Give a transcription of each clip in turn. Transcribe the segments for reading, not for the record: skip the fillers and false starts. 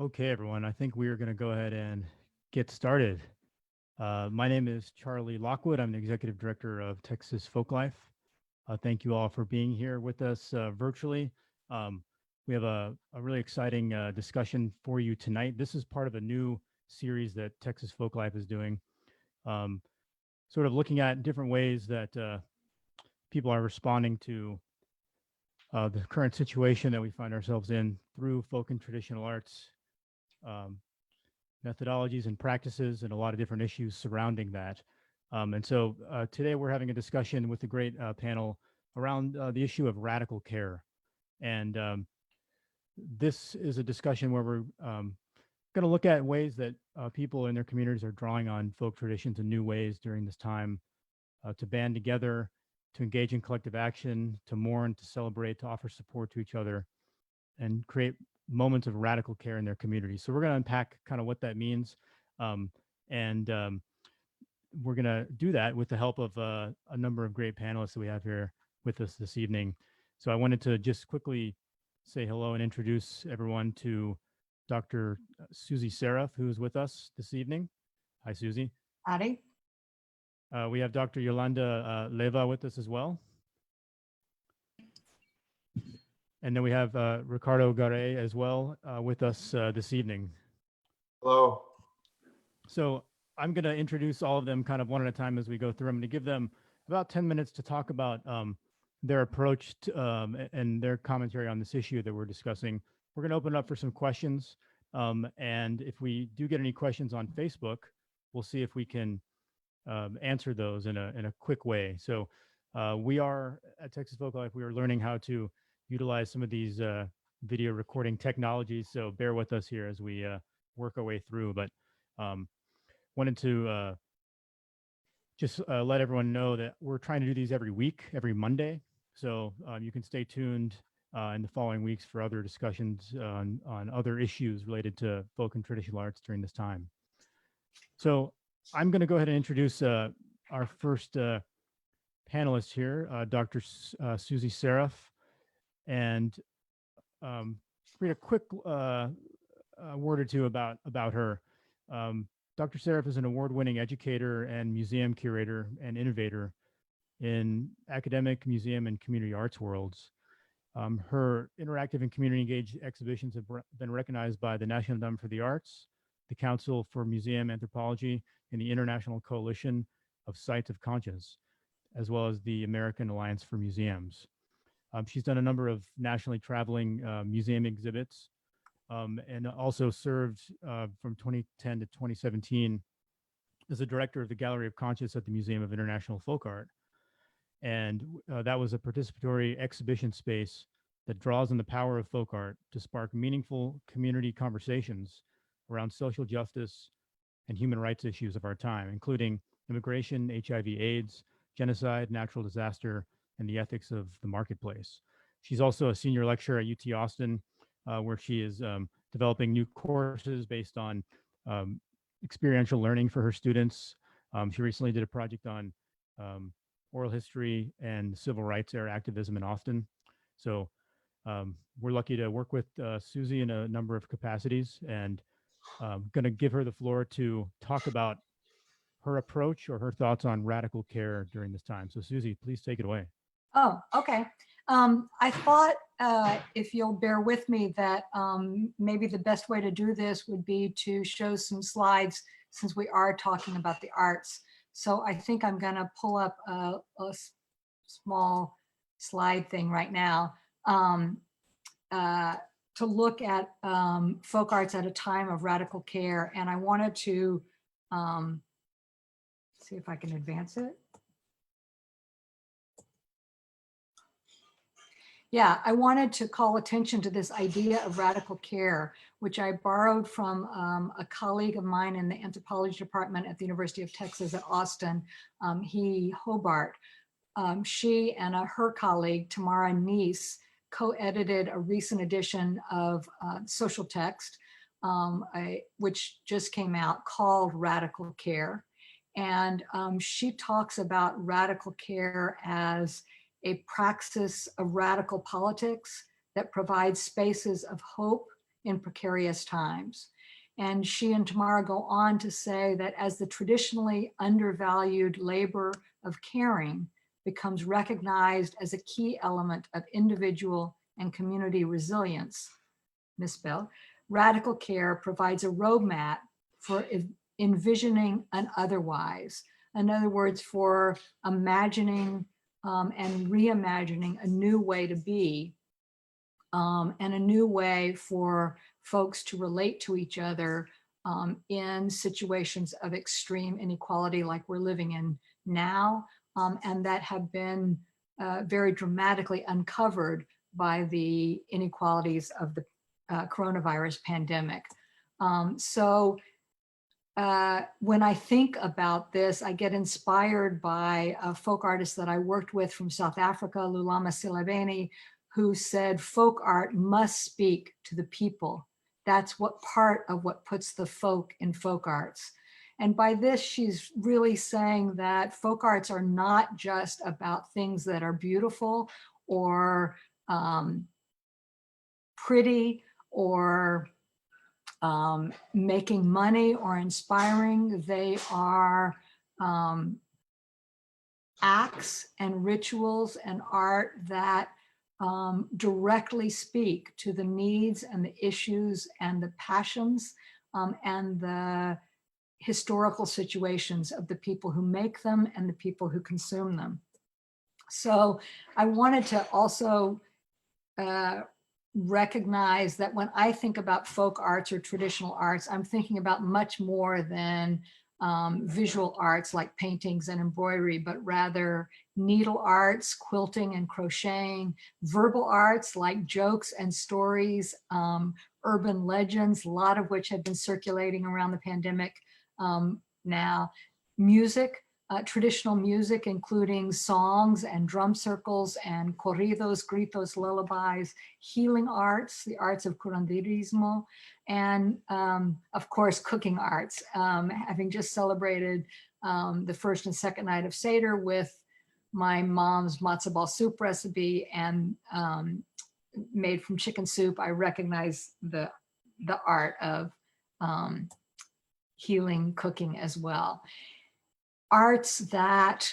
Okay, everyone, I think we are going to go ahead and get started. My name is Charlie Lockwood. I'm the Executive Director of Texas Folklife. Thank you all for being here with us virtually. We have a really exciting discussion for you tonight. This is part of a new series that Texas Folklife is doing, sort of looking at different ways that people are responding to the current situation that we find ourselves in through folk and traditional arts. Methodologies and practices and a lot of different issues surrounding that. And so today we're having a discussion with a great panel around the issue of radical care. And this is a discussion where we're going to look at ways that people in their communities are drawing on folk traditions in new ways during this time to band together, to engage in collective action, to mourn, to celebrate, to offer support to each other, and create moments of radical care in their community. So we're going to unpack kind of what that means. And we're going to do that with the help of a number of great panelists that we have here with us this evening. So I wanted to just quickly say hello and introduce everyone to Dr. Susie Seriff, who is with us this evening. Hi, Susie. Howdy. We have Dr. Yolanda Leyva with us as well. And then we have Ricardo Garay as well with us this evening. Hello. So I'm going to introduce all of them kind of one at a time as we go through. I'm going to give them about 10 minutes to talk about their approach to, and their commentary on this issue that we're discussing. We're going to open it up for some questions. And if we do get any questions on Facebook, we'll see if we can answer those in a quick way. So we are at Texas Folklife, we are learning how to utilize some of these video recording technologies. So bear with us here as we work our way through. But wanted to just let everyone know that we're trying to do these every week, every Monday. So you can stay tuned in the following weeks for other discussions on other issues related to folk and traditional arts during this time. So I'm going to go ahead and introduce our first panelist here, Dr. Susie Seriff. And read a quick word or two about her. Dr. Seriff is an award-winning educator and museum curator and innovator in academic, museum, and community arts worlds. Her interactive and community-engaged exhibitions have been recognized by the National Endowment for the Arts, the Council for Museum Anthropology, and the International Coalition of Sites of Conscience, as well as the American Alliance for Museums. She's done a number of nationally traveling museum exhibits and also served from 2010 to 2017 as the director of the Gallery of Conscience at the Museum of International Folk Art. And that was a participatory exhibition space that draws on the power of folk art to spark meaningful community conversations around social justice and human rights issues of our time, including immigration, HIV/AIDS, genocide, natural disaster, and the ethics of the marketplace. She's also a senior lecturer at UT Austin, where she is developing new courses based on experiential learning for her students. She recently did a project on oral history and civil rights era activism in Austin. So we're lucky to work with Susie in a number of capacities, and I'm going to give her the floor to talk about her approach or her thoughts on radical care during this time. So Susie, please take it away. Oh, okay. I thought if you'll bear with me that maybe the best way to do this would be to show some slides since we are talking about the arts. So I think I'm going to pull up a small slide thing right now to look at folk arts at a time of radical care. And I wanted to see if I can advance it. Yeah, I wanted to call attention to this idea of radical care, which I borrowed from a colleague of mine in the Anthropology department at the University of Texas at Austin, Hobart. She and her colleague, Tamara Neese, co-edited a recent edition of Social Text, which just came out, called Radical Care. And she talks about radical care as a praxis of radical politics that provides spaces of hope in precarious times. And she and Tamara go on to say that as the traditionally undervalued labor of caring becomes recognized as a key element of individual and community resilience, misspelled, radical care provides a roadmap for envisioning an otherwise. In other words, for imagining and reimagining a new way to be and a new way for folks to relate to each other in situations of extreme inequality like we're living in now, and that have been very dramatically uncovered by the inequalities of the coronavirus pandemic. So when I think about this, I get inspired by a folk artist that I worked with from South Africa, Lulama Silabeni, who said folk art must speak to the people. That's what part of what puts the folk in folk arts. And by this, she's really saying that folk arts are not just about things that are beautiful or pretty or making money or inspiring. They are acts and rituals and art that directly speak to the needs and the issues and the passions and the historical situations of the people who make them and the people who consume them. So I wanted to also recognize that when I think about folk arts or traditional arts, I'm thinking about much more than visual arts like paintings and embroidery, but rather needle arts, quilting and crocheting, verbal arts like jokes and stories, urban legends, a lot of which have been circulating around the pandemic now, music, traditional music, including songs and drum circles and corridos, gritos, lullabies, healing arts, the arts of curanderismo, and of course, cooking arts. Having just celebrated the first and second night of Seder with my mom's matzo ball soup recipe and made from chicken soup, I recognize the art of healing cooking as well. Arts that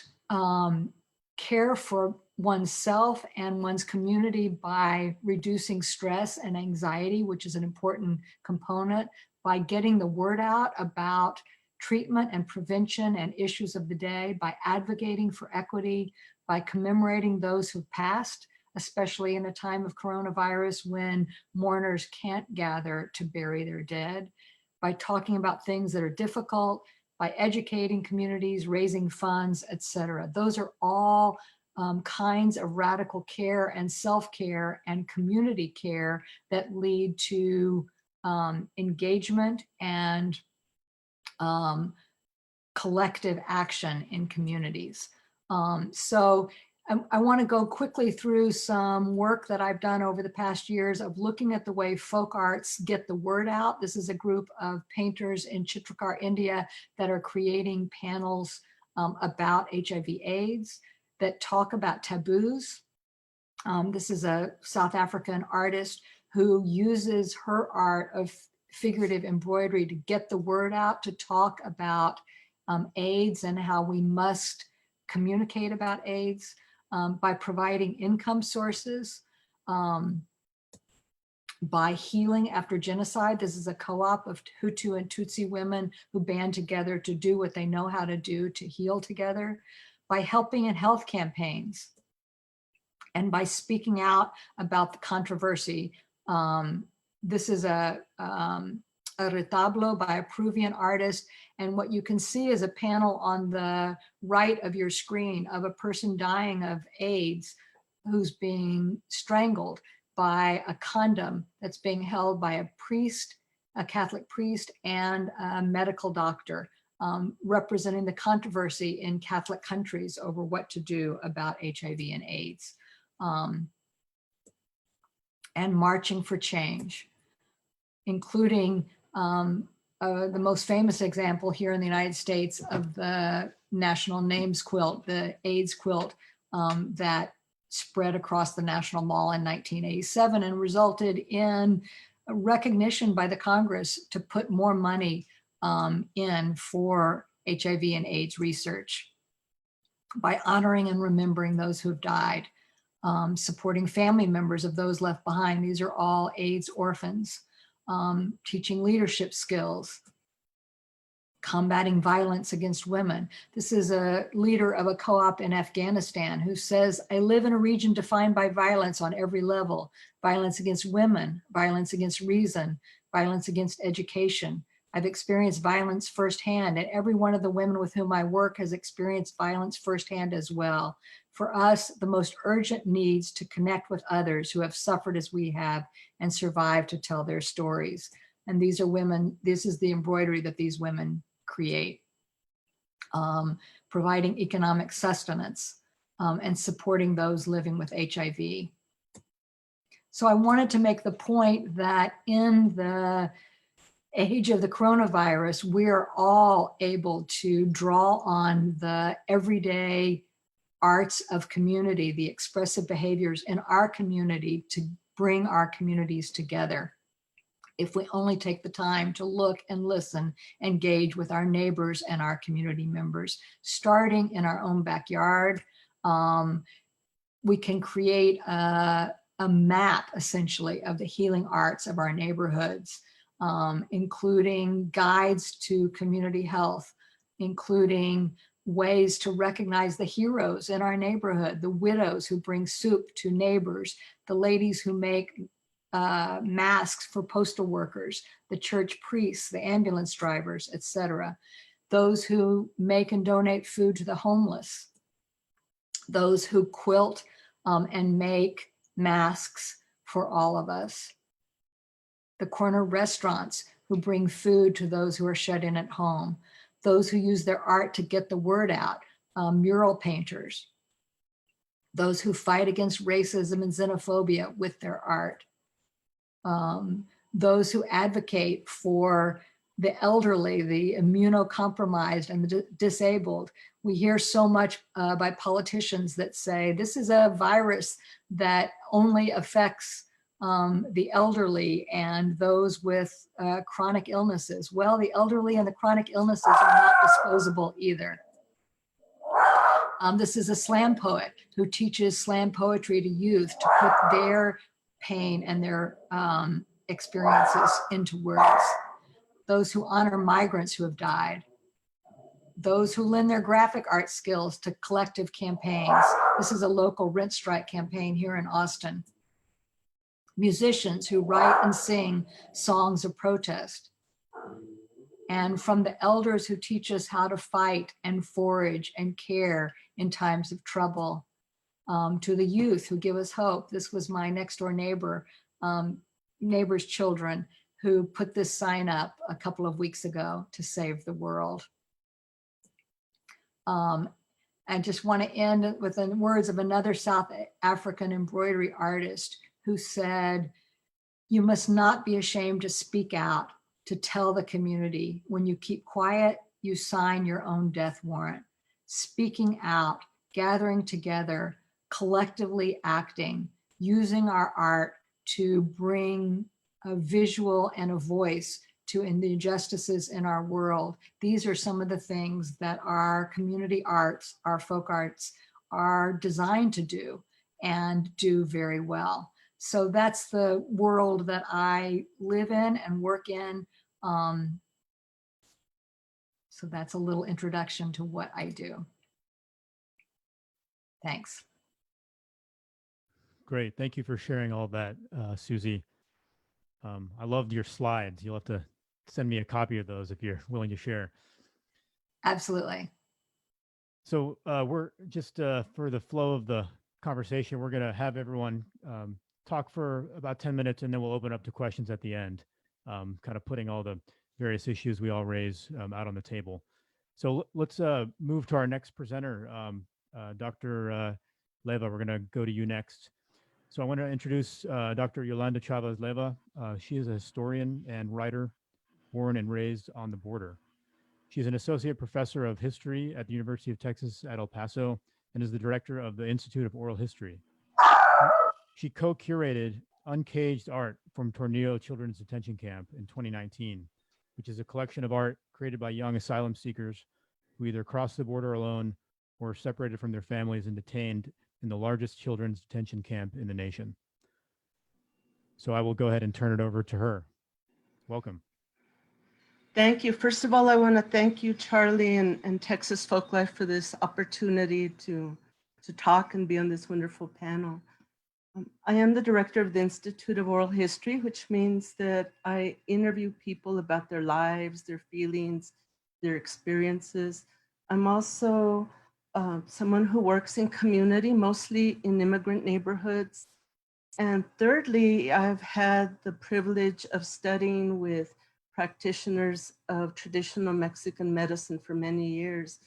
care for oneself and one's community by reducing stress and anxiety, which is an important component, by getting the word out about treatment and prevention and issues of the day, by advocating for equity, by commemorating those who've passed, especially in a time of coronavirus when mourners can't gather to bury their dead, by talking about things that are difficult, by educating communities, raising funds, et cetera. Those are all kinds of radical care and self-care and community care that lead to engagement and collective action in communities. So I want to go quickly through some work that I've done over the past years of looking at the way folk arts get the word out. This is a group of painters in Chitrakar, India, that are creating panels about HIV/AIDS that talk about taboos. This is a South African artist who uses her art of figurative embroidery to get the word out, to talk about AIDS and how we must communicate about AIDS. By providing income sources, by healing after genocide. This is a co-op of Hutu and Tutsi women who band together to do what they know how to do to heal together, by helping in health campaigns, and by speaking out about the controversy. This is a retablo by a Peruvian artist. And what you can see is a panel on the right of your screen of a person dying of AIDS who's being strangled by a condom that's being held by a priest, a Catholic priest, and a medical doctor, representing the controversy in Catholic countries over what to do about HIV and AIDS, and marching for change, including the most famous example here in the United States of the national names quilt, the AIDS quilt that spread across the National Mall in 1987 and resulted in recognition by the Congress to put more money in for HIV and AIDS research by honoring and remembering those who have died, supporting family members of those left behind. These are all AIDS orphans, teaching leadership skills, combating violence against women. This is a leader of a co-op in Afghanistan who says, I live in a region defined by violence on every level, violence against women, violence against reason, violence against education. I've experienced violence firsthand, and every one of the women with whom I work has experienced violence firsthand as well. For us, the most urgent needs to connect with others who have suffered as we have and survived to tell their stories. And these are women, this is the embroidery that these women create, providing economic sustenance and supporting those living with HIV. So I wanted to make the point that in the age of the coronavirus, we are all able to draw on the everyday arts of community, the expressive behaviors in our community to bring our communities together. If we only take the time to look and listen, engage with our neighbors and our community members, starting in our own backyard, we can create a map essentially of the healing arts of our neighborhoods, including guides to community health, including ways to recognize the heroes in our neighborhood, the widows who bring soup to neighbors, the ladies who make masks for postal workers, the church priests, the ambulance drivers, etc. Those who make and donate food to the homeless, those who quilt and make masks for all of us, the corner restaurants who bring food to those who are shut in at home, those who use their art to get the word out, mural painters, those who fight against racism and xenophobia with their art, those who advocate for the elderly, the immunocompromised, and the disabled. We hear so much by politicians that say this is a virus that only affects the elderly and those with chronic illnesses. Well, the elderly and the chronic illnesses are not disposable either. This is a slam poet who teaches slam poetry to youth to put their pain and their experiences into words. Those who honor migrants who have died. Those who lend their graphic art skills to collective campaigns. This is a local rent strike campaign here in Austin. Musicians who write and sing songs of protest. And from the elders who teach us how to fight and forage and care in times of trouble, to the youth who give us hope. This was my next door neighbor's children who put this sign up a couple of weeks ago to save the world. I just want to end with the words of another South African embroidery artist who said, you must not be ashamed to speak out, to tell the community. When you keep quiet, you sign your own death warrant. Speaking out, gathering together, collectively acting, using our art to bring a visual and a voice to the injustices in our world. These are some of the things that our community arts, our folk arts are designed to do and do very well. So that's the world that I live in and work in. So that's a little introduction to what I do. Thanks. Great. Thank you for sharing all that, Susie. I loved your slides. You'll have to send me a copy of those if you're willing to share. Absolutely. So we're just for the flow of the conversation, we're going to have everyone talk for about 10 minutes, and then we'll open up to questions at the end, kind of putting all the various issues we all raise out on the table. So let's move to our next presenter, Dr. Leyva. We're going to go to you next. So I want to introduce Dr. Yolanda Chávez Leyva. She is a historian and writer, born and raised on the border. She's an associate professor of history at the University of Texas at El Paso and is the director of the Institute of Oral History. She co-curated Uncaged Art from Tornillo Children's Detention Camp in 2019, which is a collection of art created by young asylum seekers who either crossed the border alone or separated from their families and detained in the largest children's detention camp in the nation. So I will go ahead and turn it over to her. Welcome. Thank you. First of all, I want to thank you, Charlie, and Texas Folklife for this opportunity to talk and be on this wonderful panel. I am the director of the Institute of Oral History, which means that I interview people about their lives, their feelings, their experiences. I'm also someone who works in community, mostly in immigrant neighborhoods. And thirdly, I've had the privilege of studying with practitioners of traditional Mexican medicine for many years.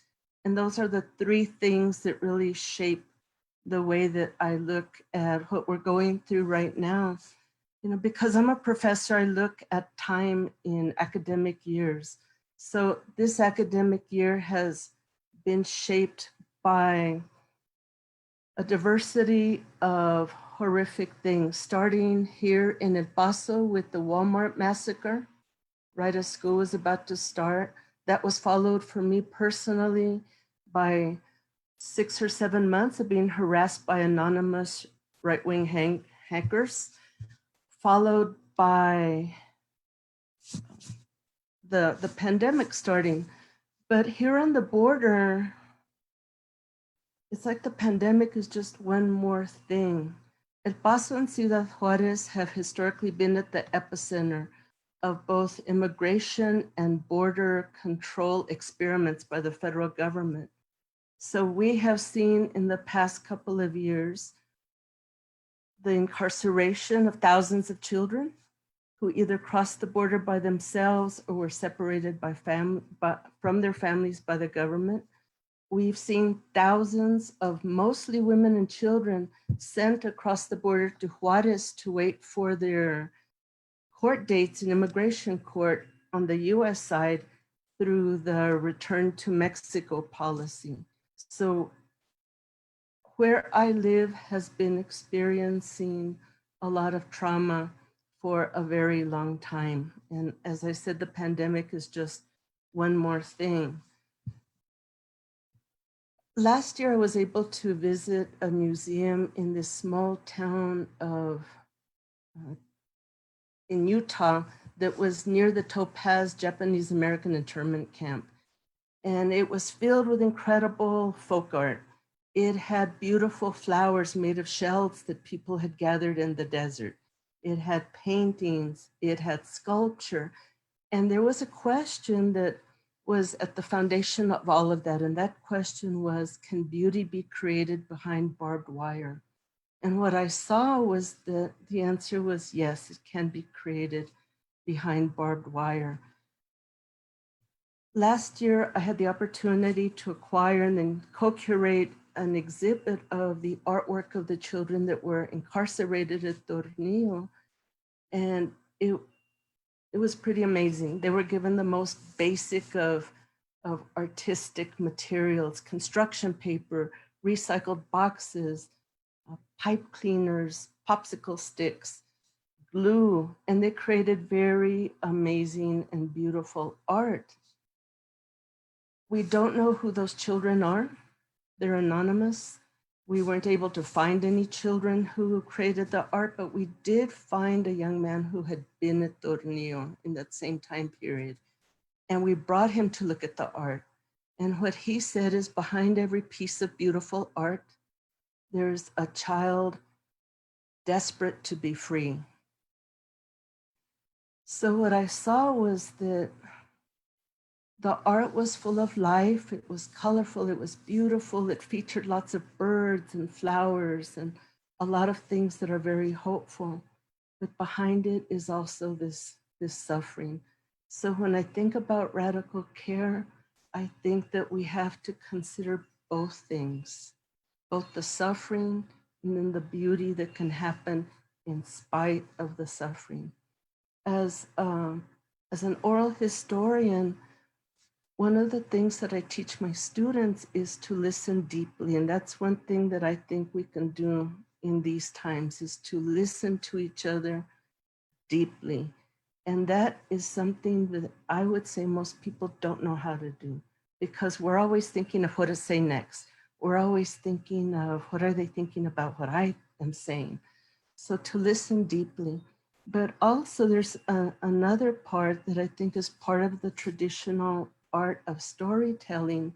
And those are the three things that really shape the way that I look at what we're going through right now. You know, because I'm a professor, I look at time in academic years. So this academic year has been shaped by a diversity of horrific things, starting here in El Paso with the Walmart massacre, right as school was about to start. That was followed for me personally by 6 or 7 months of being harassed by anonymous right-wing hackers, followed by the pandemic starting. But here on the border, it's like the pandemic is just one more thing. El Paso and Ciudad Juarez have historically been at the epicenter of both immigration and border control experiments by the federal government. So we have seen in the past couple of years the incarceration of thousands of children who either crossed the border by themselves or were separated from their families by the government. We've seen thousands of mostly women and children sent across the border to Juarez to wait for their court dates in immigration court on the US side through the return to Mexico policy. So where I live has been experiencing a lot of trauma for a very long time. And as I said, the pandemic is just one more thing. Last year, I was able to visit a museum in this small town of in Utah that was near the Topaz Japanese American internment camp. And it was filled with incredible folk art. It had beautiful flowers made of shells that people had gathered in the desert. It had paintings, it had sculpture. And there was a question that was at the foundation of all of that. And that question was, can beauty be created behind barbed wire? And what I saw was that the answer was yes, it can be created behind barbed wire. Last year, I had the opportunity to acquire and then co-curate an exhibit of the artwork of the children that were incarcerated at Tornillo. And it was pretty amazing. They were given the most basic of artistic materials, construction paper, recycled boxes, pipe cleaners, popsicle sticks, glue, and they created very amazing and beautiful art. We don't know who those children are. They're anonymous. We weren't able to find any children who created the art, but we did find a young man who had been at Tornillo in that same time period. And we brought him to look at the art. And what he said is, behind every piece of beautiful art, there's a child desperate to be free. So what I saw was that the art was full of life, it was colorful, it was beautiful, it featured lots of birds and flowers and a lot of things that are very hopeful. But behind it is also this suffering. So when I think about radical care, I think that we have to consider both things, both the suffering and then the beauty that can happen in spite of the suffering. As an oral historian, one of the things that I teach my students is to listen deeply. And that's one thing that I think we can do in these times is to listen to each other deeply. And that is something that I would say most people don't know how to do, because we're always thinking of what to say next. We're always thinking of what are they thinking about what I am saying. So to listen deeply. But also there's another part that I think is part of the traditional art of storytelling,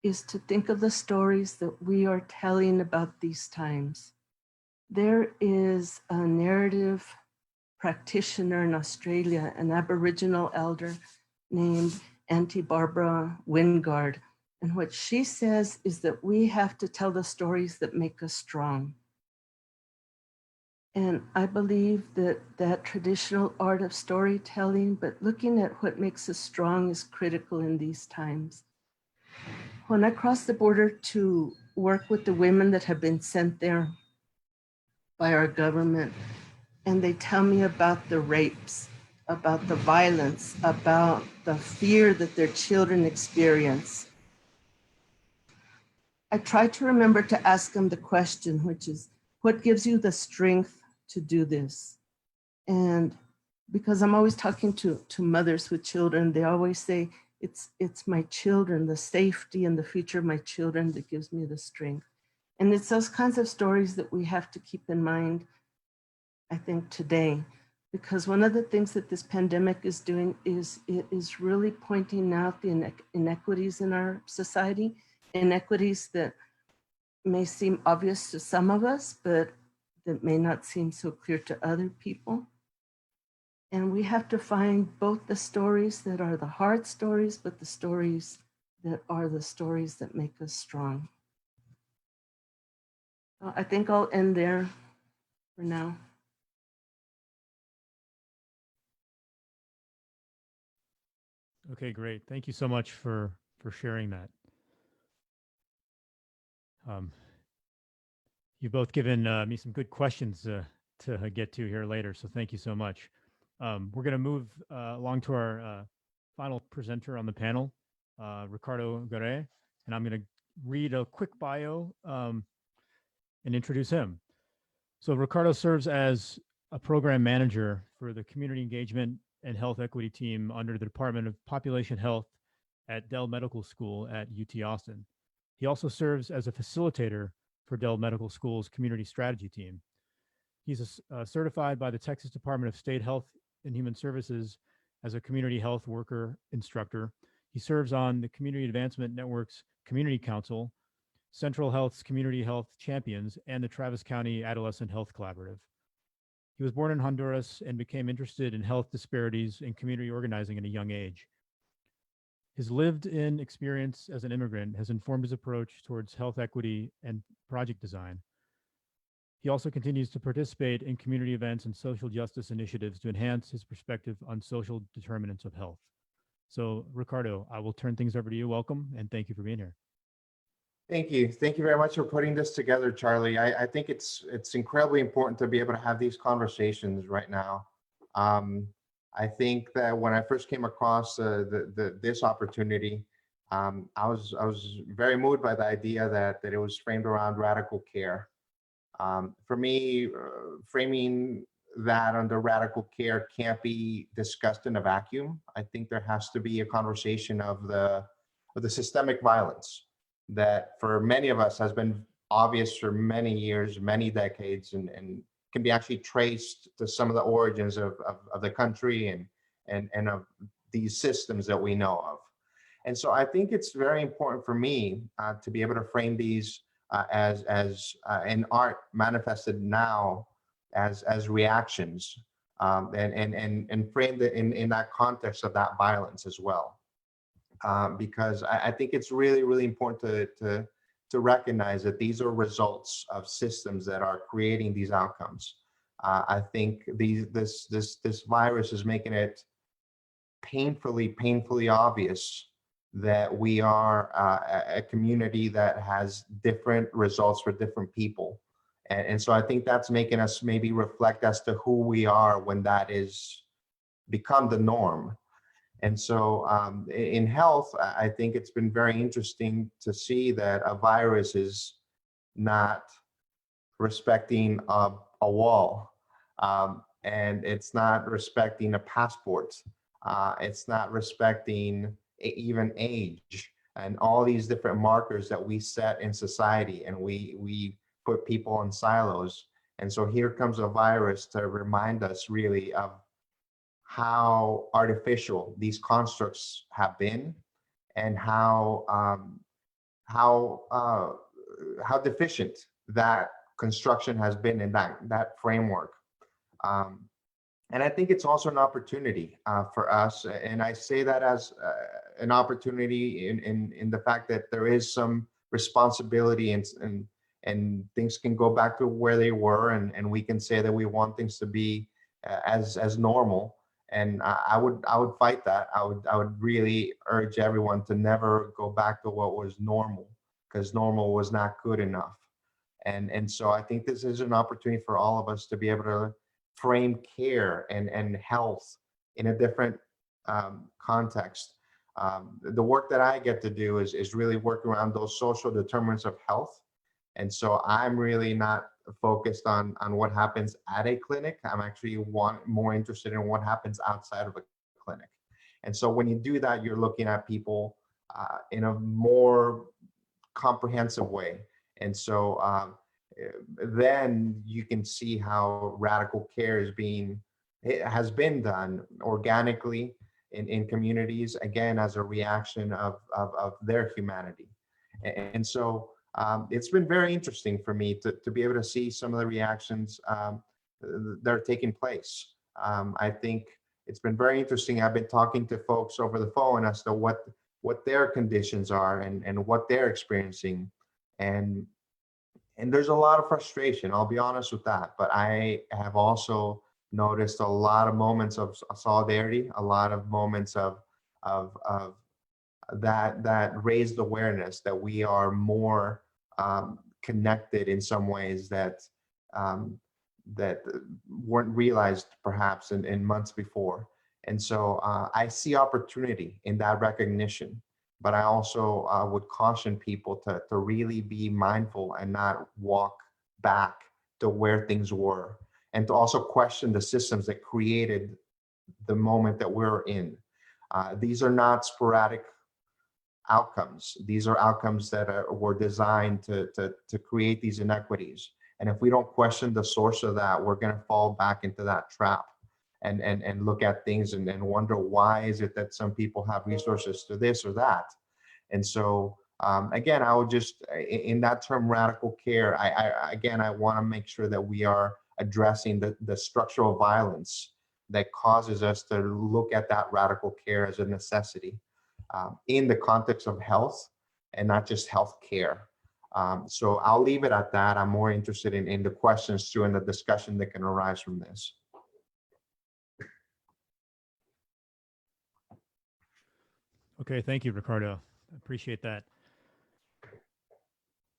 is to think of the stories that we are telling about these times. There is a narrative practitioner in Australia, an Aboriginal elder named Auntie Barbara Wingard. And what she says is that we have to tell the stories that make us strong. And I believe that that traditional art of storytelling, but looking at what makes us strong, is critical in these times. When I crossed the border to work with the women that have been sent there by our government, and they tell me about the rapes, about the violence, about the fear that their children experience, I try to remember to ask them the question, which is, what gives you the strength to do this? And because I'm always talking to mothers with children, they always say, it's my children, the safety and the future of my children that gives me the strength. And it's those kinds of stories that we have to keep in mind, I think, today, because one of the things that this pandemic is doing is it is really pointing out the inequities in our society, inequities that may seem obvious to some of us, but that may not seem so clear to other people. And we have to find both the stories that are the hard stories, but the stories that are the stories that make us strong. I think I'll end there for now. Okay, great. Thank you so much for sharing that. You've both given me some good questions to get to here later, so thank you so much. We're going to move along to our final presenter on the panel, Ricardo Garay, and I'm going to read a quick bio and introduce him. So Ricardo serves as a program manager for the community engagement and health equity team under the Department of Population Health at Dell Medical School at UT Austin. He also serves as a facilitator for Dell Medical School's community strategy team. He's certified by the Texas Department of State Health and Human Services as a community health worker instructor. He serves on the Community Advancement Network's Community Council, Central Health's Community Health Champions, and the Travis County Adolescent Health Collaborative. He was born in Honduras and became interested in health disparities and community organizing at a young age. His lived-in experience as an immigrant has informed his approach towards health equity and project design. He also continues to participate in community events and social justice initiatives to enhance his perspective on social determinants of health. So, Ricardo, I will turn things over to you. Welcome, and thank you for being here. Thank you. Thank you very much for putting this together, Charlie. I think it's incredibly important to be able to have these conversations right now. I think that when I first came across this opportunity, I was very moved by the idea that it was framed around radical care. For me, framing that under radical care can't be discussed in a vacuum. I think there has to be a conversation of the systemic violence that for many of us has been obvious for many years, many decades, and can be actually traced to some of the origins of the country and of these systems that we know of. And so I think it's very important for me to be able to frame these as in art manifested now as reactions and frame it in that context of that violence as well. Because I think it's really, really important to recognize that these are results of systems that are creating these outcomes. I think this virus is making it painfully obvious that we are a community that has different results for different people. And so I think that's making us maybe reflect as to who we are when that is become the norm. And so in health, I think it's been very interesting to see that a virus is not respecting a wall, and it's not respecting a passport. It's not respecting even age and all these different markers that we set in society, and we put people in silos. And so here comes a virus to remind us really of how artificial these constructs have been, and how deficient that construction has been in that framework. Um, and I think it's also an opportunity for us, and I say that as an opportunity in the fact that there is some responsibility, and things can go back to where they were, and we can say that we want things to be as normal. And I would fight that. I would really urge everyone to never go back to what was normal, because normal was not good enough. And so I think this is an opportunity for all of us to be able to frame care and health in a different context. The work that I get to do is really work around those social determinants of health. And so I'm really not focused on what happens at a clinic. I'm actually more interested in what happens outside of a clinic. And so when you do that, you're looking at people in a more comprehensive way. And so then you can see how radical care has been done organically in communities, again, as a reaction of their humanity. And so it's been very interesting for me to be able to see some of the reactions that are taking place. I think it's been very interesting. I've been talking to folks over the phone as to what their conditions are and what they're experiencing. And there's a lot of frustration, I'll be honest with that. But I have also noticed a lot of moments of solidarity, a lot of moments of that raised awareness that we are more connected in some ways that weren't realized perhaps in months before. And so I see opportunity in that recognition, but I also would caution people to really be mindful and not walk back to where things were, and to also question the systems that created the moment that we're in. These are not sporadic outcomes. These are outcomes that were designed to create these inequities. And if we don't question the source of that, we're going to fall back into that trap and look at things and wonder, why is it that some people have resources to this or that? And so again, I would just, in that term radical care, I want to make sure that we are addressing the structural violence that causes us to look at that radical care as a necessity in the context of health and not just health care. So I'll leave it at that. I'm more interested in the questions too and the discussion that can arise from this. Okay, thank you, Ricardo. I appreciate that.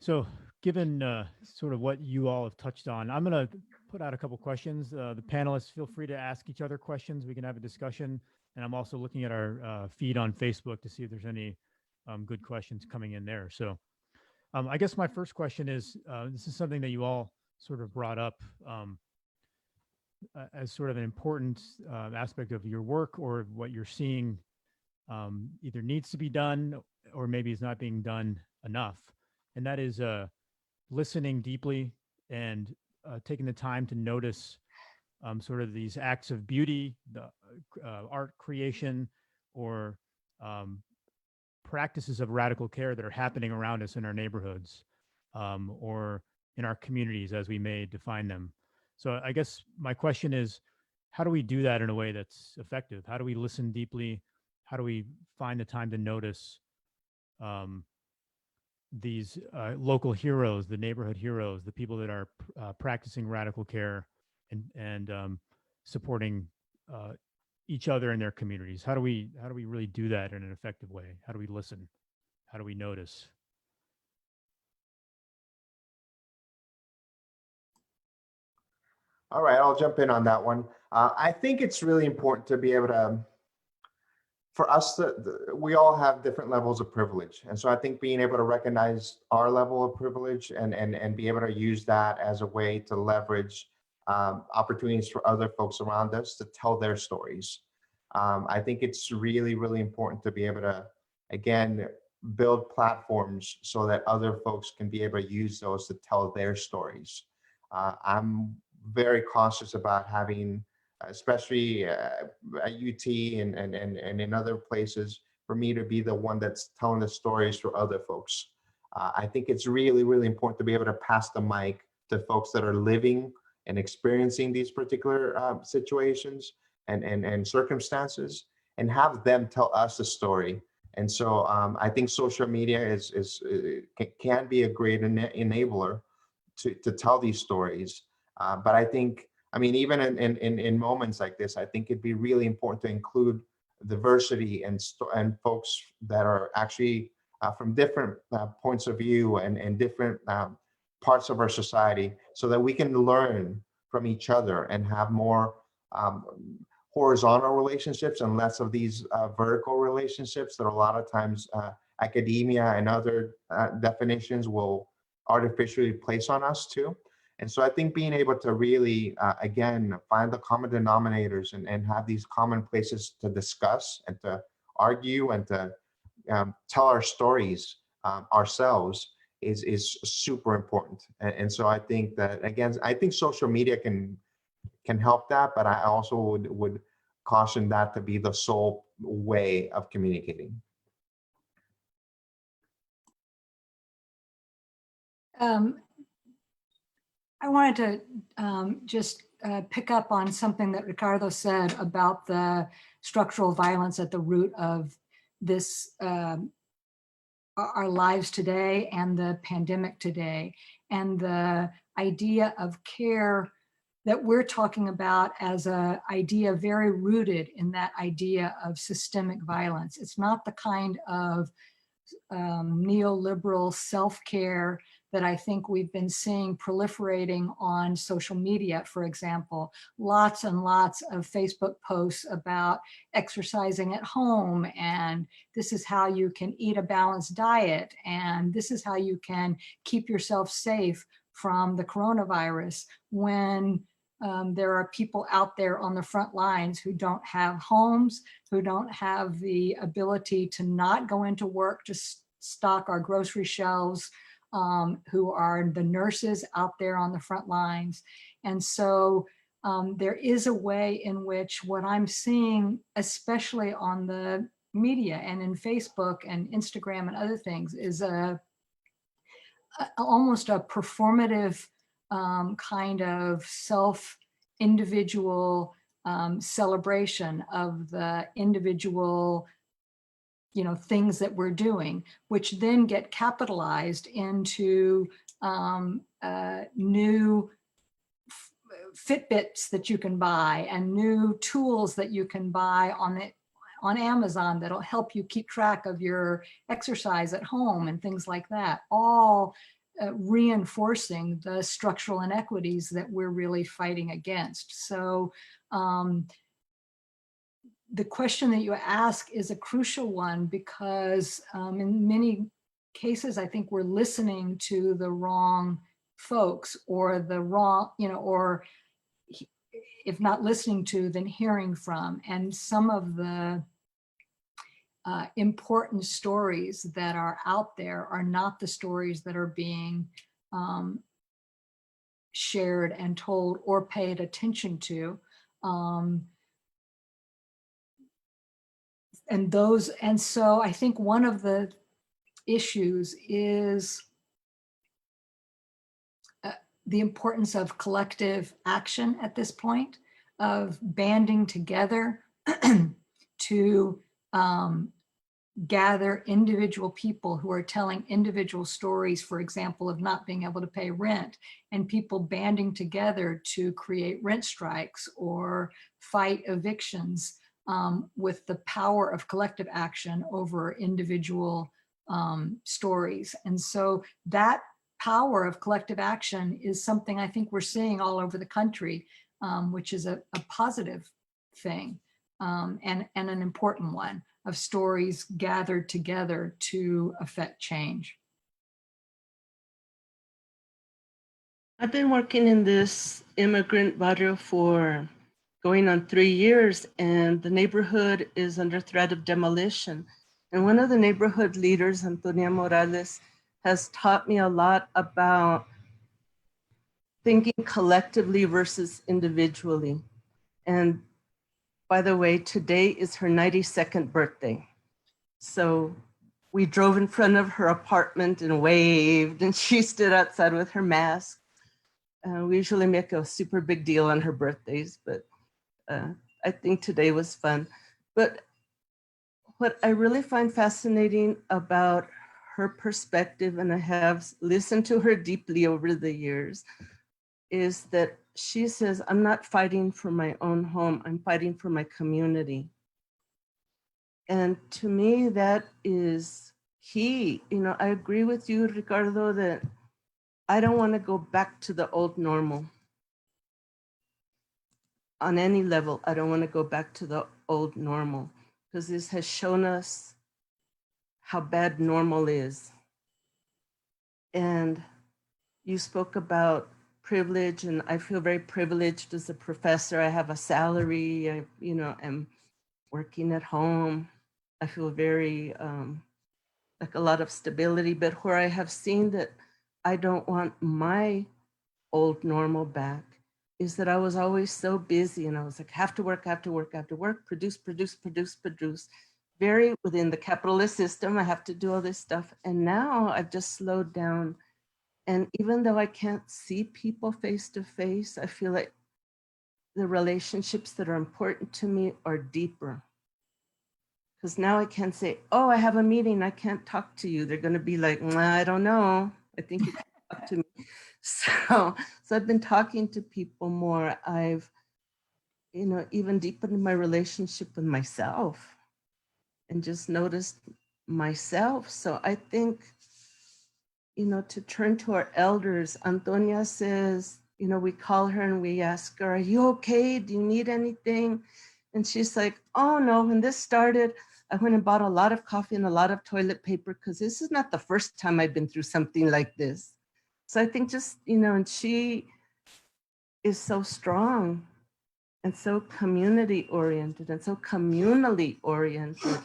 So given sort of what you all have touched on, I'm going to put out a couple questions. The panelists, feel free to ask each other questions. We can have a discussion. And I'm also looking at our feed on Facebook to see if there's any good questions coming in there. So I guess my first question is, this is something that you all sort of brought up as sort of an important aspect of your work, or what you're seeing either needs to be done or maybe is not being done enough. And that is listening deeply and taking the time to notice sort of these acts of beauty, the art creation, or practices of radical care that are happening around us in our neighborhoods or in our communities as we may define them. So I guess my question is, how do we do that in a way that's effective? How do we listen deeply? How do we find the time to notice these local heroes, the neighborhood heroes, the people that are practicing radical care and supporting each other in their communities? How do we really do that in an effective way? How do we listen? How do we notice? All right, I'll jump in on that one. I think it's really important to be able to for us, we all have different levels of privilege. And so I think being able to recognize our level of privilege and be able to use that as a way to leverage opportunities for other folks around us to tell their stories. I think it's really, really important to be able to, again, build platforms so that other folks can be able to use those to tell their stories. I'm very cautious about having, especially at UT and in other places, for me to be the one that's telling the stories for other folks. I think it's really, really important to be able to pass the mic to folks that are living and experiencing these particular situations and circumstances, and have them tell us a story. And so I think social media can be a great enabler to tell these stories. But I think, I mean, even in moments like this, I think it'd be really important to include diversity and folks that are actually from different points of view and different parts of our society, so that we can learn from each other and have more horizontal relationships and less of these vertical relationships that a lot of times academia and other definitions will artificially place on us too. And so I think being able to really, again, find the common denominators and have these common places to discuss and to argue and to tell our stories ourselves is super important. And so I think that, again, I think social media can help that, but I also would caution that to be the sole way of communicating. I wanted to just pick up on something that Ricardo said about the structural violence at the root of this, our lives today and the pandemic today, and the idea of care that we're talking about as an idea very rooted in that idea of systemic violence. It's not the kind of neoliberal self-care that I think we've been seeing proliferating on social media, for example. Lots and lots of Facebook posts about exercising at home, and this is how you can eat a balanced diet, and this is how you can keep yourself safe from the coronavirus, when there are people out there on the front lines who don't have homes, who don't have the ability to not go into work to stock our grocery shelves, who are the nurses out there on the front lines. And so there is a way in which what I'm seeing, especially on the media and in Facebook and Instagram and other things, is almost a performative kind of individual celebration of the individual things that we're doing, which then get capitalized into new Fitbits that you can buy and new tools that you can buy on Amazon that'll help you keep track of your exercise at home and things like that, all reinforcing the structural inequities that we're really fighting against. So the question that you ask is a crucial one, because in many cases, I think we're listening to the wrong folks, or the wrong, or if not listening to, then hearing from. And some of the important stories that are out there are not the stories that are being shared and told or paid attention to. And so I think one of the issues is the importance of collective action at this point, of banding together to gather individual people who are telling individual stories, for example, of not being able to pay rent, and people banding together to create rent strikes or fight evictions with the power of collective action over individual stories. And so that power of collective action is something I think we're seeing all over the country, which is a positive thing and an important one. of stories gathered together to affect change. I've been working in this immigrant barrio for going on 3 years, and the neighborhood is under threat of demolition. And one of the neighborhood leaders, Antonia Morales, has taught me a lot about thinking collectively versus individually. And by the way, today is her 92nd birthday. So we drove in front of her apartment and waved, and she stood outside with her mask. We usually make a super big deal on her birthdays, but I think today was fun. But what I really find fascinating about her perspective, and I have listened to her deeply over the years, is that she says, I'm not fighting for my own home, I'm fighting for my community. And to me, that is key. You know, I agree with you, Ricardo, that I don't want to go back to the old normal. On any level, I don't want to go back to the old normal, because this has shown us how bad normal is. And you spoke about privilege, and I feel very privileged as a professor. I have a salary, I, you know, am working at home. I feel very like a lot of stability, but where I have seen that I don't want my old normal back is that I was always so busy, and I was like, have to work, produce, very within the capitalist system. I have to do all this stuff. And now I've just slowed down. And even though I can't see people face to face, I feel like the relationships that are important to me are deeper. Because now I can say, oh, I have a meeting, I can't talk to you. They're gonna be like, nah, I don't know. I think you can talk to me. So I've been talking to people more. I've, you know, even deepened my relationship with myself and just noticed myself. So I think, you know, to turn to our elders, Antonia says, you know, we call her and we ask her, are you okay? Do you need anything? And she's like, oh no, when this started, I went and bought a lot of coffee and a lot of toilet paper, because this is not the first time I've been through something like this. So I think just, you know, and she is so strong and so community oriented and so communally oriented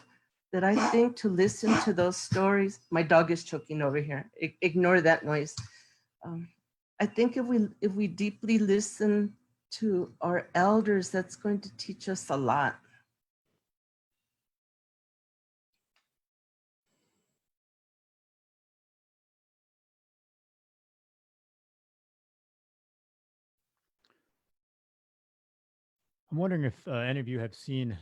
that I think to listen to those stories, my dog is choking over here, ignore that noise. I think if we deeply listen to our elders, that's going to teach us a lot. I'm wondering if any of you have seen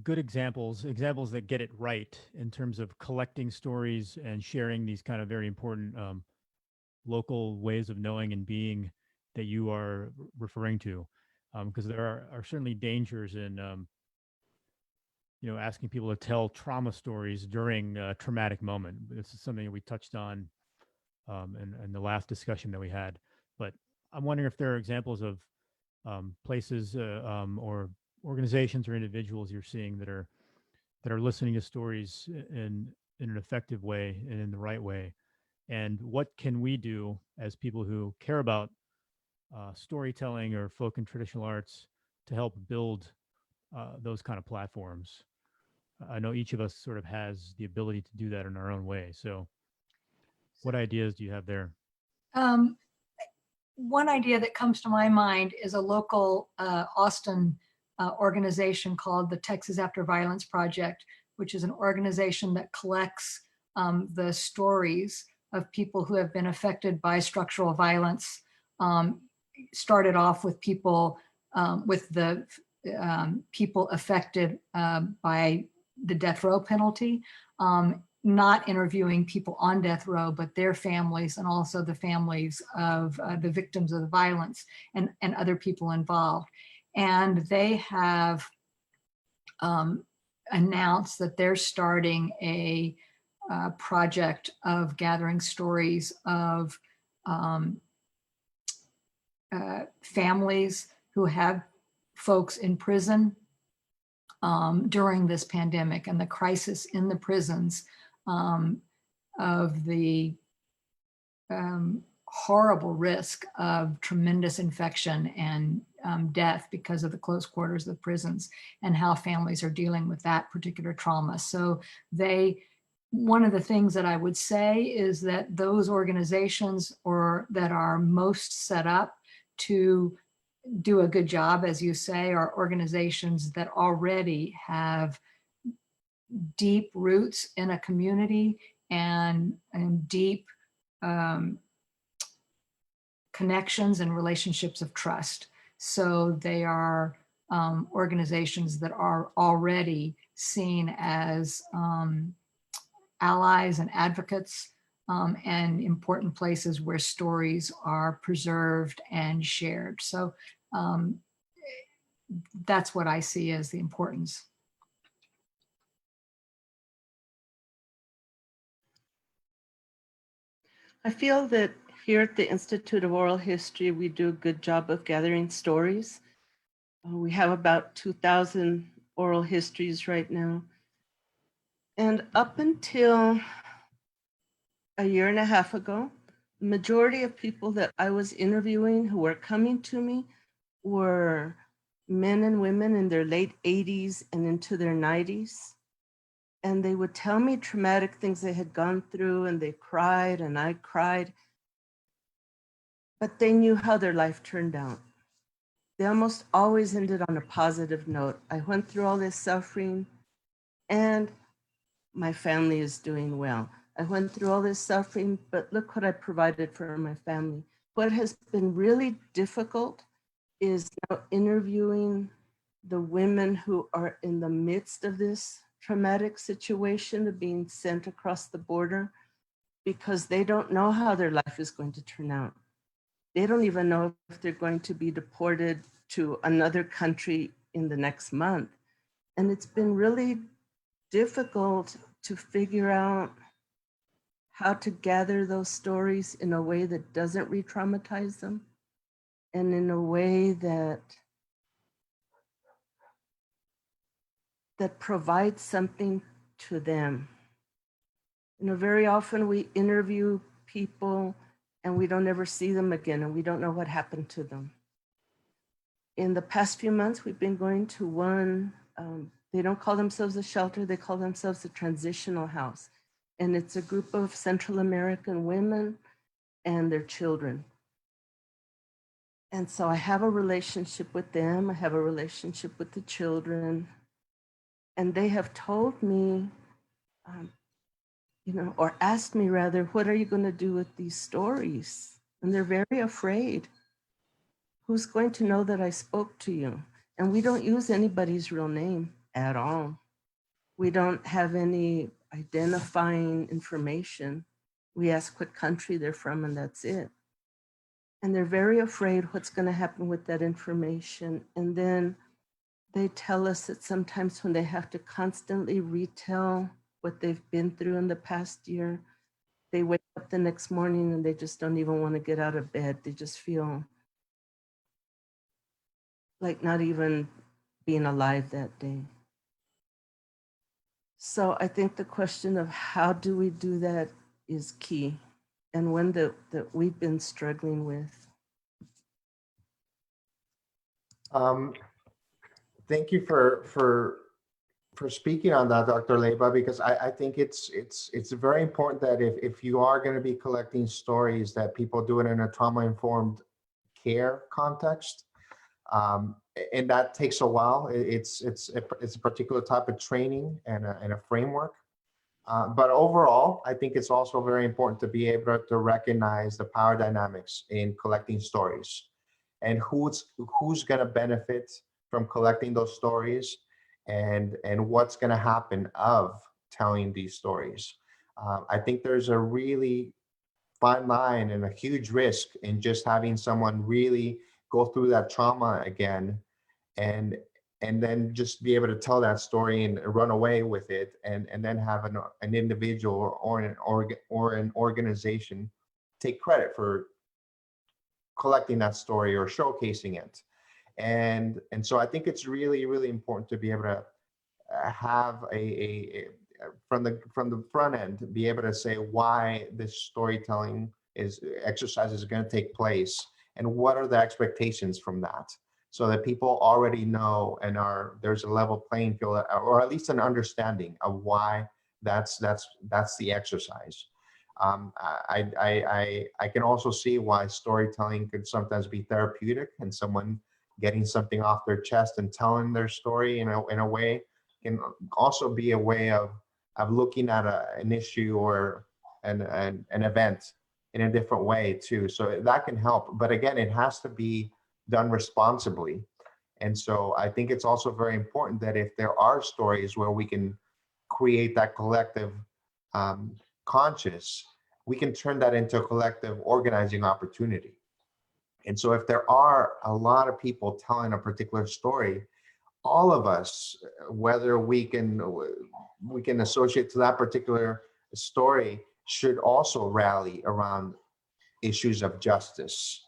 good examples that get it right in terms of collecting stories and sharing these kind of very important local ways of knowing and being that you are referring to, because there are certainly dangers in you know, asking people to tell trauma stories during a traumatic moment. This is something that we touched on in the last discussion that we had. But I'm wondering if there are examples of places or organizations or individuals you're seeing that are listening to stories in an effective way and in the right way. And what can we do as people who care about storytelling or folk and traditional arts to help build those kind of platforms? I know each of us sort of has the ability to do that in our own way. So what ideas do you have there? One idea that comes to my mind is a local Austin organization called the Texas After Violence Project, which is an organization that collects the stories of people who have been affected by structural violence. Started off with people with the people affected by the death row penalty, not interviewing people on death row, but their families and also the families of the victims of the violence and other people involved. And they have announced that they're starting a project of gathering stories of families who have folks in prison during this pandemic and the crisis in the prisons, of the horrible risk of tremendous infection and death because of the close quarters of the prisons, and how families are dealing with that particular trauma. So one of the things that I would say is that those organizations that are most set up to do a good job, as you say, are organizations that already have deep roots in a community and deep connections and relationships of trust. So they are organizations that are already seen as allies and advocates, and important places where stories are preserved and shared. So that's what I see as the importance. I feel that here at the Institute of Oral History, we do a good job of gathering stories. We have about 2,000 oral histories right now. And up until a year and a half ago, the majority of people that I was interviewing who were coming to me were men and women in their late 80s and into their 90s. And they would tell me traumatic things they had gone through, and they cried and I cried. But they knew how their life turned out. They almost always ended on a positive note. I went through all this suffering and my family is doing well. I went through all this suffering, but look what I provided for my family. What has been really difficult is now interviewing the women who are in the midst of this traumatic situation of being sent across the border, because they don't know how their life is going to turn out. They don't even know if they're going to be deported to another country in the next month. And it's been really difficult to figure out how to gather those stories in a way that doesn't re-traumatize them, and in a way that provides something to them. You know, very often we interview people and we don't ever see them again, and we don't know what happened to them. In the past few months, we've been going to one, they don't call themselves a shelter, they call themselves a transitional house. And it's a group of Central American women and their children. And so I have a relationship with them, I have a relationship with the children, and they have told me, you know, or asked me rather, what are you going to do with these stories? And they're very afraid. Who's going to know that I spoke to you? And we don't use anybody's real name at all. We don't have any identifying information. We ask what country they're from, and that's it. And they're very afraid what's going to happen with that information. And then they tell us that sometimes when they have to constantly retell what they've been through in the past year, they wake up the next morning and they just don't even want to get out of bed. They just feel like not even being alive that day. So I think the question of how do we do that is key, and one that we've been struggling with. Thank you for speaking on that, Dr. Leyva, because I think it's very important that if you are going to be collecting stories, that people do it in a trauma-informed care context. And that takes a while. It's a particular type of training and a framework. But overall, I think it's also very important to be able to recognize the power dynamics in collecting stories, and who's going to benefit from collecting those stories, and what's going to happen of telling these stories. I think there's a really fine line and a huge risk in just having someone really go through that trauma again, and then just be able to tell that story and run away with it, and then have an individual or an organization take credit for collecting that story or showcasing it. And so I think it's really, really important to be able to have from the front end, be able to say why this storytelling exercise is going to take place and what are the expectations from that, so that people already know and there's a level playing field, or at least an understanding of why that's the exercise. I can also see why storytelling could sometimes be therapeutic, and someone getting something off their chest and telling their story in a way can also be a way of looking at an issue or an event in a different way too. So that can help. But again, it has to be done responsibly. And so I think it's also very important that if there are stories where we can create that collective conscious, we can turn that into a collective organizing opportunity. And so if there are a lot of people telling a particular story, all of us, whether we can associate to that particular story, should also rally around issues of justice.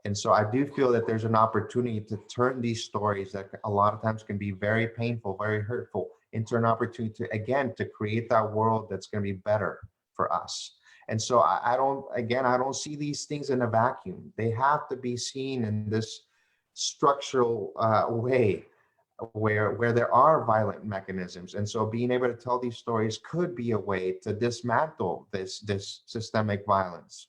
And so I do feel that there's an opportunity to turn these stories that a lot of times can be very painful, very hurtful, into an opportunity to, again, to create that world that's going to be better for us. And so I don't see these things in a vacuum. They have to be seen in this structural way where there are violent mechanisms. And so being able to tell these stories could be a way to dismantle this systemic violence.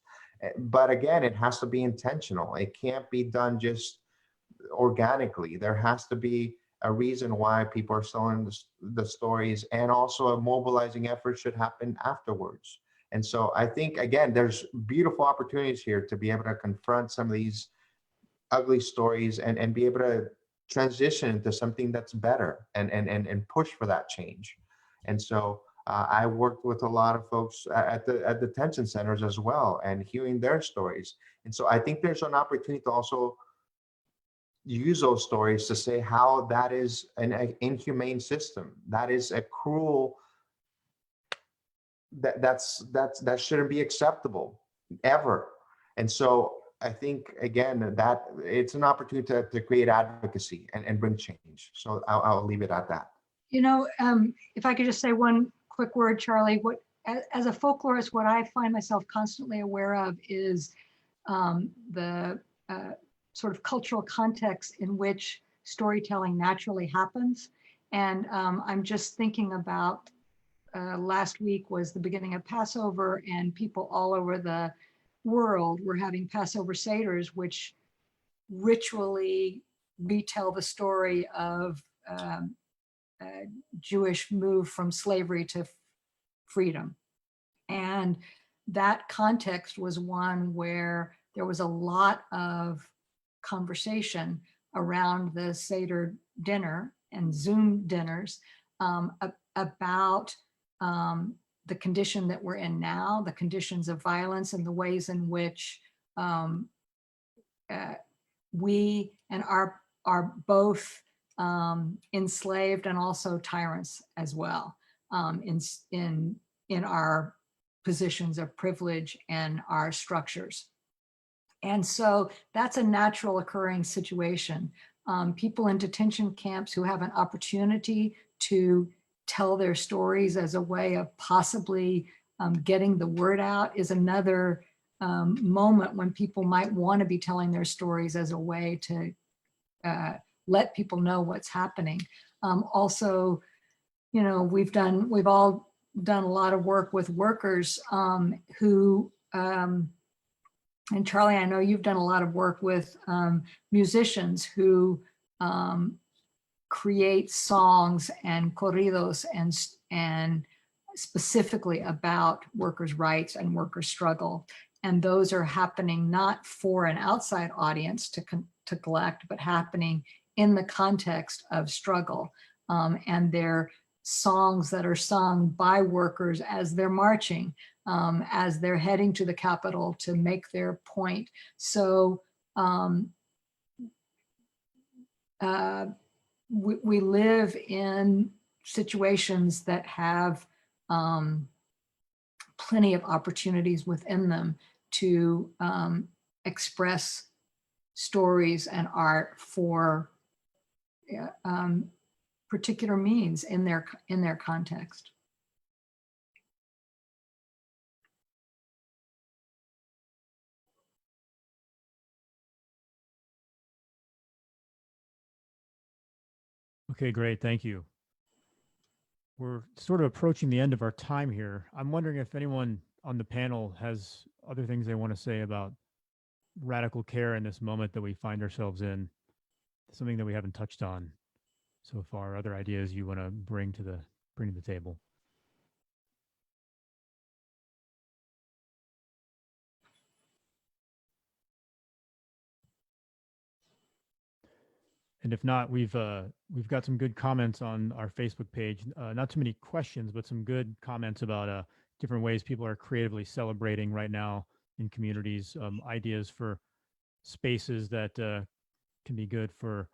But again, it has to be intentional. It can't be done just organically. There has to be a reason why people are telling the stories, and also a mobilizing effort should happen afterwards. And so I think, again, there's beautiful opportunities here to be able to confront some of these ugly stories and be able to transition into something that's better and push for that change. And so I worked with a lot of folks at the detention centers as well, and hearing their stories. And so I think there's an opportunity to also use those stories to say how that is an inhumane system. That is a cruel, that shouldn't be acceptable ever. And so I think, again, that it's an opportunity to create advocacy and bring change. So I'll leave it at that. You know, if I could just say one quick word, Charlie, as a folklorist, what I find myself constantly aware of is the sort of cultural context in which storytelling naturally happens. And I'm just thinking about last week was the beginning of Passover, and people all over the world were having Passover Seders, which ritually retell the story of Jewish move from slavery to freedom. And that context was one where there was a lot of conversation around the Seder dinner and Zoom dinners about the condition that we're in now, the conditions of violence, and the ways in which we and are both enslaved and also tyrants as well, in our positions of privilege and our structures. And so that's a natural occurring situation. People in detention camps who have an opportunity to tell their stories as a way of possibly getting the word out is another moment when people might want to be telling their stories as a way to let people know what's happening. Also, you know, we've all done a lot of work with workers who, and Charlie, I know you've done a lot of work with musicians who create songs and corridos and specifically about workers' rights and workers' struggle. And those are happening not for an outside audience to collect, but happening in the context of struggle. And they're songs that are sung by workers as they're marching, as they're heading to the Capitol to make their point. So we live in situations that have plenty of opportunities within them to express stories and art for particular means in their context. Okay, great. Thank you. We're sort of approaching the end of our time here. I'm wondering if anyone on the panel has other things they want to say about radical care in this moment that we find ourselves in, something that we haven't touched on so far, other ideas you want to bring to the table. And if not, we've got some good comments on our Facebook page. Not too many questions, but some good comments about different ways people are creatively celebrating right now in communities. Ideas for spaces that can be good for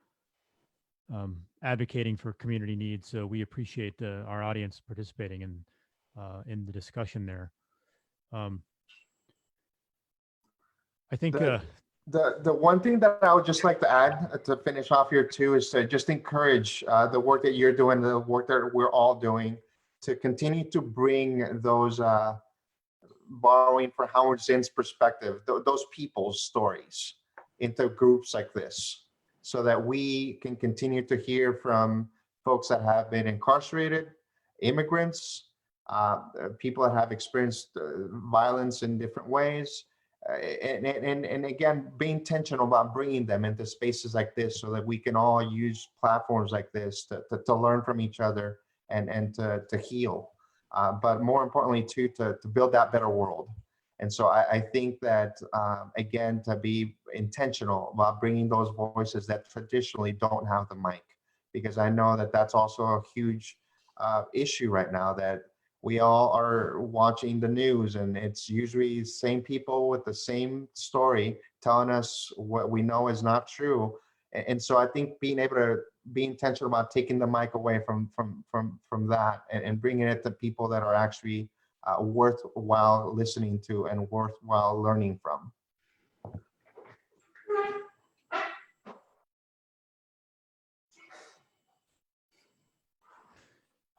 advocating for community needs. So we appreciate our audience participating in the discussion there. I think. The one thing that I would just like to add to finish off here too is to just encourage the work that you're doing, the work that we're all doing, to continue to bring those borrowing from Howard Zinn's perspective, those people's stories into groups like this, so that we can continue to hear from folks that have been incarcerated, immigrants, people that have experienced violence in different ways. And again, be intentional about bringing them into spaces like this so that we can all use platforms like this to learn from each other and to heal. But more importantly, too, to build that better world. And so I think that, again, to be intentional about bringing those voices that traditionally don't have the mic, because I know that that's also a huge issue right now, that we all are watching the news and it's usually the same people with the same story telling us what we know is not true. And so I think being able to be intentional about taking the mic away from that and bringing it to people that are actually worthwhile listening to and worthwhile learning from.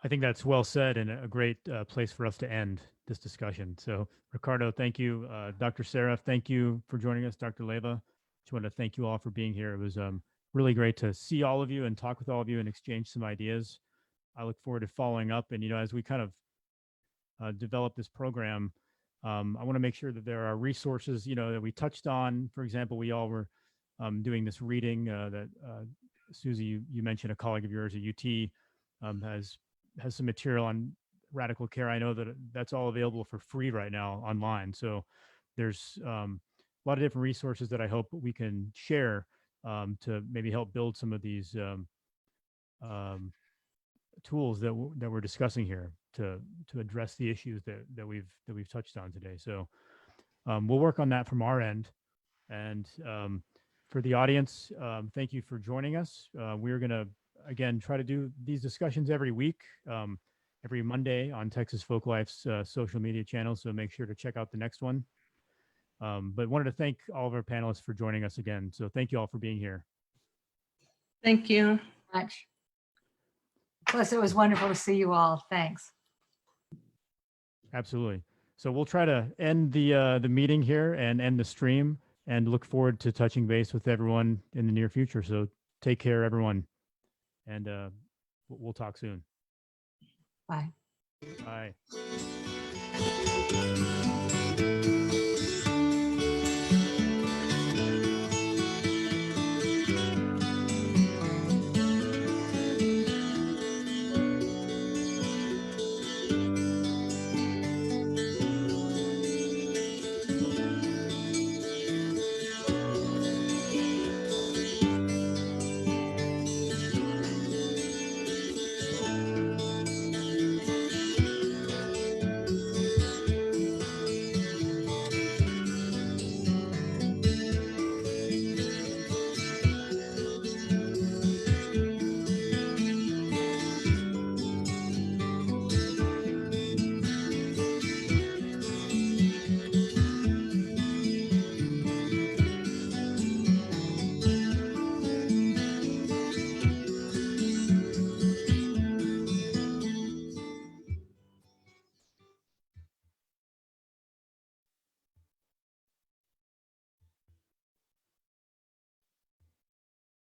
I think that's well said and a great place for us to end this discussion. So, Ricardo, thank you. Dr. Seriff, thank you for joining us. Dr. Leyva, just want to thank you all for being here. It was really great to see all of you and talk with all of you and exchange some ideas. I look forward to following up. And, as we kind of develop this program, I want to make sure that there are resources, that we touched on. For example, we all were doing this reading that Susie, you mentioned a colleague of yours at UT has some material on radical care. I know that that's all available for free right now online. So there's a lot of different resources that I hope we can share to maybe help build some of these tools that we're discussing here to address the issues that we've touched on today. So we'll work on that from our end. And for the audience, thank you for joining us. We're going to again try to do these discussions every week, every Monday on Texas Folklife's social media channels. So make sure to check out the next one. But wanted to thank all of our panelists for joining us again. So thank you all for being here. Thank you. Much. Plus, it was wonderful to see you all. Thanks. Absolutely. So we'll try to end the meeting here and end the stream, and look forward to touching base with everyone in the near future. So take care, everyone. And we'll talk soon. Bye. Bye.